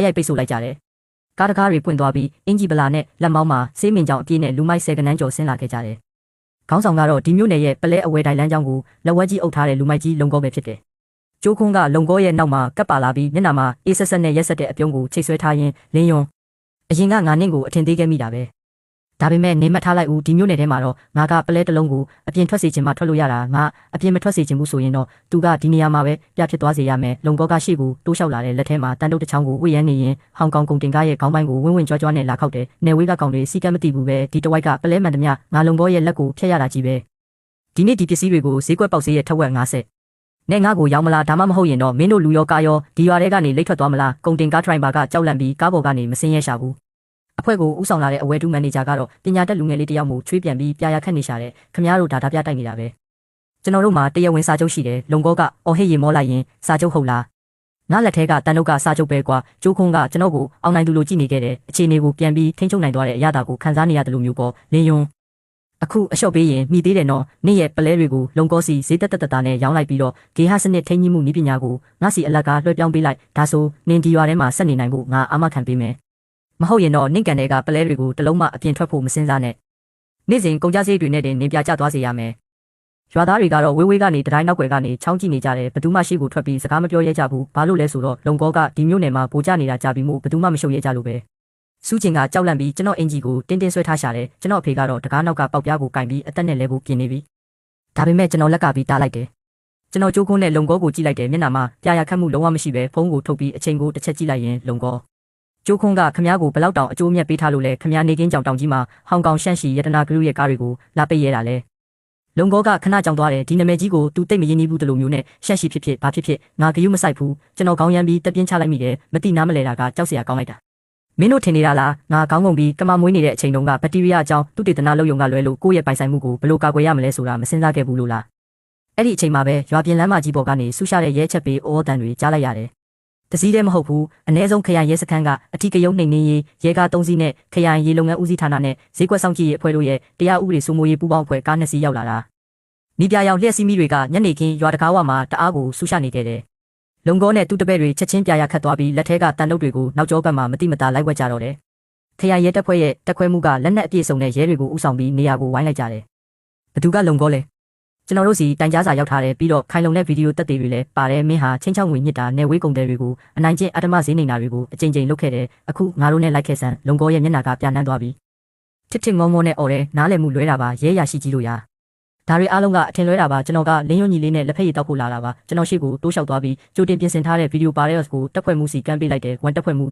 တိုက်ရိုက်ပိတ်ဆို့လိုက်ကြတယ်။ကားတကားတွေပွင့်သွားပြီးအင်ဂျီဗလာနဲ့လက်မောင်းမှာဆေးမင်ကြောင်အပြည့်နဲ့လူမိုက်10ကနန်းကျော်ဆင်းလာခဲ့ကြတယ်။ခေါင်းဆောင်ကတော့ဒီမြို့နယ်ရဲ့ပလဲအဝဲတိုင်းလမ်းကြောင်းကိုလက်ဝဲကြီးအုပ်ထားတဲ့လူမိုက်ကြီးလုံကောပဲဖြစ်တယ်။ကျိုးခွန်းကလုံကောရဲ့နောက်မှာကပ်ပါလာပြီးမျက်နှာမှာအေးဆက်ဆက်နဲ့ရက်ဆက်တဲ့အပြုံးကိုချိတ်ဆွဲထားရင်းလင်းယွန်းအရင်ကငါနင့်ကိုအထင်သေးခဲ့မိတာပဲဒါပေမဲ့နေမထားလိုက်ဦးဒီမျိုးနယ်ထဲမှာတော့ငါကပလဲတစ်လုံးကိုအပြင်ထွက်စေချင်မှထွက်လို့ရတာငါအပြင်မထွက်စေချင်ဘူးဆိုရင်တော့သူကဒီနေရာမှာပဲပြဖြစ်သွားစေရမယ်လုံကောကရှေ့ကိုတိုးလျှောက်လာတဲ့လက်ထဲမှာတန်တုတ်တစ်ချောင်းကိုဝှေ့ရမ်းနေရင်ဟောင်ကောင်ကုန်တင်ကားရဲ့ခေါင်းပိုင်းကိုဝင်းဝင်းကြွားကြွားနဲ့လာခောက်တယ်နယ်ဝေးကကောင်တွေစီကံမသိဘူးပဲဒီတဝိုက်ကပလဲမှန်သမျှငါလုံကောရဲ့လက်ကိုဖျက်ရတာကြီးပဲဒီနေ့ဒီပစ္စည်းတွေကိုဈေးကွက်ပေါက်ဈေးရဲ့ထက်ဝက်50နဲ့ငါ့ကိုရောင်းမလားဒါမှမဟုတ်ရင်တော့မင်းတို့လူရောကားရောဒီရွာထဲကနေလိတ်ထွက်သွားမလားကုန်တင်ကားထရိုင်ဘာကကြောက်လန့်ပြီးကားပေါ်ကနေမစင်းရဲရှာဘူးအဖွဲ့ကိုဥဆောင်လာတဲ့အဝဲတူမန်နေဂျာကတော့ပညာတတ်လူငယ်လေးတယောက်မို့ချွေးပြန်ပြီးပြာရခတ်နေရှာတဲ့ခမရတို့ဒါပြတိုက်နေတာပဲကျွန်တော်တို့မှာတရားဝင်စာချုပ်ရှိတယ်လုံကောကအော်ဟစ်ရေမောလိုက်ရင်စာချုပ်ဟုတ်လားငါလက်ထဲကတန်တုတ်ကစာချုပ်ပဲကွာကျိုးခွန်းကကျွန်တော်ကိုအောင်နိုင်သူလိုကြည့်နေခဲ့တဲ့အခြေအနေကိုပြန်ပြီးထိန်းချုပ်နိုင်သွားတဲ့အရာတာကိုခံစားနေရတယ်လို့မျိုးပေါ့လင်းယွန်းအခုအလျှော့ပေးရင်မိသေးတယ်နော်နေ့ရဲ့ပလဲတွေကိုလုံကောစီဈေးတက်တက်နဲ့ရောင်းလိုက်ပြီးတော့ဂေဟစနစ်ထိန်းကြီးမှုနည်းပညာကိုငါစီအလက်ကလွှဲပြောင်းပေးလိုက်ဒါဆိုနင်ဒီရွာထဲမှာဆက်နေနိုင်ဖို့ငါအာမခံပေးမယ်မဟုတ်ရင်တော့နင့်ကန်တွေကပလဲတွေကိုတလုံးမှအပြင်ထွက်ဖို့မစင်စားနဲ့နေ့စဉ်ကုန်ကြစည်တွေနဲ့တင်နေပြကျသွားစေရမယ်ရွာသားတွေကတော့ဝေးဝေးကနေတတိုင်းနောက်ွယ်ကနေချောင်းကြည့်နေကြတယ်ဘသူမှရှိကိုထွက်ပြီးစကားမပြောရဲကြဘူးဘာလို့လဲဆိုတော့လုံကောကဒီမျိုးနယ်မှာဗိုလ်ကျနေတာကြပြီးမို့ဘသူမှမရှုပ်ရဲကြလို့ပဲစူးကျင်ကကြောက်လန့်ပြီးကျွန်တော်အင်ဂျီကိုတင်းတင်းဆွဲထားရှာတယ်ကျွန်တော်အဖေကတော့တကားနောက်ကပေါက်ပြားကိုကင်ပြီးအသက်နဲ့လဲဖို့ပြင်နေပြီဒါပေမဲ့ကျွန်တော်လက်ကပြီးတားလိုက်တယ်ကျွန်တော်ကြိုးကုန်းနဲ့လုံကောကိုကြည့်လိုက်တယ်မျက်နှာမှာပြာရခတ်မှုလုံးဝမရှိပဲဖုန်းကိုထုတ်ပြီးအချိန်ကိုတစ်ချက်ကြည့်လိုက်ရင်လုံကောကျိုးခွန်းကခမ ्या ကိုဘလောက်တောင်အကျိုးမြတ်ပေးထားလို့လဲခမ ्या နေကင်းကြောင်တောင်ကြီးမှာဟောင်ကောင်ရှန့်ရှီရတနာဂရုရဲ့ကားတွေကိုလာပိတ်ရဲတာလဲလုံကောကခဏကြောင်သွားတယ်ဒီနမဲကြီးကိုသူတိတ်မရင်းနှီးဘူးတလူမျိုးနဲ့ရှန့်ရှီဖြစ်ဘာဖြစ်ငါဂရုမစိုက်ဘူးကျွန်တော်ခေါင်းရမ်းပြီးတက်ပြင်းချလိုက်မိတယ်မတိနားမလဲတာကကြောက်စရာကောင်းလိုက်တာမင်းတို့ထင်နေတာလားငါခေါင်းငုံပြီးကမမွေးနေတဲ့အချိန်တုန်းကဘက်တီးရီးယားအကြောင်းသူတေသနာလုပ်ယုံကလွဲလို့ကိုယ့်ရဲ့ပိုင်ဆိုင်မှုကိုဘယ်လိုကာကွယ်ရမလဲဆိုတာမစင်စားခဲ့ဘူးလို့လားအဲ့ဒီအချိန်မှာပဲရွာပြင်လမ်းမကြီးပေါ်ကနေဆူရှာတဲ့ရဲချက်ပေးအော်တန်တွေကြားလိုက်ရတယ်တစည်းတည်းမဟုတ်ဘူးအ ਨੇ ဆုံးခရိုင်ရဲစခန်းကအထီးကယုံနှိမ်နှင်းရေးရဲကား3စီးနဲ့ခရိုင်ရေလုပ်ငန်းဦးစီးဌာနနဲ့ဈေးကွက်ဆောင်ကြည့်ရေးအဖွဲ့တို့ရဲ့တရားဥပဒေစိုးမိုးရေးပူးပေါင်းအဖွဲ့ကား2စီးရောက်လာတာနီးပြရောင်လျှက်စီးမိတွေကညနေခင်းရွာတကားဝမှာတအားကိုဆူရှာနေခဲ့တယ်လုံကောနဲ့သူ့တပည့်တွေချက်ချင်းပြရခတ်သွားပြီးလက်ထဲကတန်တုတ်တွေကိုနောက်ကျောဘက်မှာမတိမတာလိုက်ဝက်ကြတော့တယ်ခရိုင်ရဲတပ်ဖွဲ့ရဲ့တက်ခွဲမှုကလက်နက်အပြည့်စုံတဲ့ရဲတွေကိုဥဆောင်ပြီးနေရာကိုဝိုင်းလိုက်ကြတယ်ဘသူကလုံကောလဲကျွန်တော်တို့စီတိုင်ကြားစာရောက်ထားတယ်ပြီးတော့ခိုင်လုံတဲ့ဗီဒီယိုတက်တွေတွေလည်းပါတယ်မင်းဟာချင်းချောင်းငွေညစ်တာနယ်ဝေးကုန်တယ်တွေကိုအနိုင်ကျင့်အတ္တမဈေးနေတာတွေကိုအကြိမ်ကြိမ်လုပ်ခဲ့တယ်အခုငါတို့နဲ့လိုက်ခဲ့ဆန်းလုံကောရဲ့မျက်နှာကပြနှမ်းသွားပြီထစ်ငုံငုံနဲ့អော်တယ်နားလည်မှုလွဲတာပါရဲရရှိကြီးလို့ရဒါတွေအားလုံးကအထင်လွဲတာပါကျွန်တော်ကလင်းယွန်းညီလေးနဲ့လက်ဖက်ရည်တောက်ဖို့လာတာပါကျွန်တော်ရှေ့ကိုတိုးလျှောက်သွားပြီးကြိုတင်ပြင်ဆင်ထားတဲ့ဗီဒီယိုပါရဲစ်ကိုတက်ဖွဲ့မှုစီကမ်းပေးလိုက်တယ်ဝန်တက်ဖွဲ့မှု